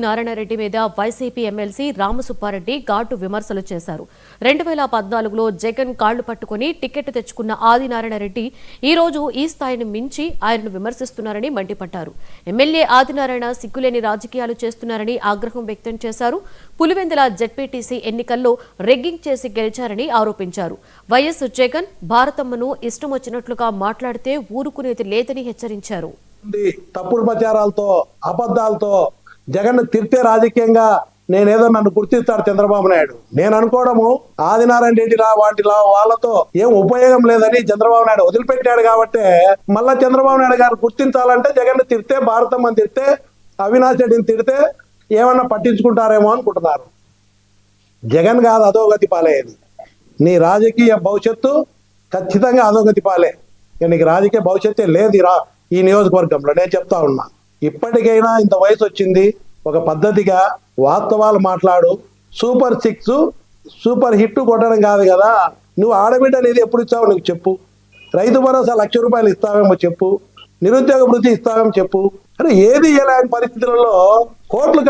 నారాయణరెడ్డి మీద YCP MLC Ramasubba Reddy ఘాటు విమర్శలు చేశారు. 2014లో జగన్ కాళ్లు పట్టుకుని టికెట్ తెచ్చుకున్న ఆదినారాయణరెడ్డి ఈ రోజు ఈ స్థాయిని మించి ఆయనను విమర్శిస్తున్నారని మండిపడ్డారు. ఎమ్మెల్యే ఆదినారాయణ సిగ్గులేని రాజకీయాలు చేస్తున్నారని ఆగ్రహం వ్యక్తం చేశారు. పులివెందుల జెడ్పీటీసీ ఎన్నికల్లో రెగ్గింగ్ చేసి గెలిచారని ఆరోపించారు. వైఎస్ జగన్ భారతమ్మను ఇష్టం వచ్చినట్లుగా మాట్లాడితే ఊరుకునేది లేదని హెచ్చరించారు. తప్పుడు ప్రచారాలతో అబద్ధాలతో జగన్ తిరితే రాజకీయంగా నేనేదో నన్ను గుర్తిస్తాడు చంద్రబాబు నాయుడు. నేను అనుకోవడము ఆదినారాయణ రెడ్డి వాళ్ళతో ఏం ఉపయోగం లేదని చంద్రబాబు నాయుడు వదిలిపెట్టాడు కాబట్టి మళ్ళా చంద్రబాబు నాయుడు గారు గుర్తించాలంటే జగన్ తిరితే, భారతమ్మని తిరితే, అవినాష్ రెడ్డిని తిరితే ఏమన్నా పట్టించుకుంటారేమో అనుకుంటున్నారు. జగన్ కాదు అధోగతి పాలయ్యేది. నీ రాజకీయ భవిష్యత్తు ఖచ్చితంగా అధోగతి పాలే. నీకు రాజకీయ భవిష్యత్తే లేదు ఈ నియోజకవర్గంలో. నేను చెప్తా ఉన్నా, ఇప్పటికైనా ఇంత వయసు వచ్చింది, ఒక పద్ధతిగా వాస్తవాలు మాట్లాడు. సూపర్ 6 సూపర్ హిట్ కొట్టడం కాదు కదా. నువ్వు ఆడబిడ్డ అనేది ఎప్పుడు ఇస్తావో నీకు చెప్పు. రైతు భరోసా ₹1,00,000 ఇస్తావేమో చెప్పు. నిరుద్యోగ వృత్తి ఇస్తావేమో చెప్పు. అరే ఏది ఇవ్వలేని పరిస్థితులలో కోట్లు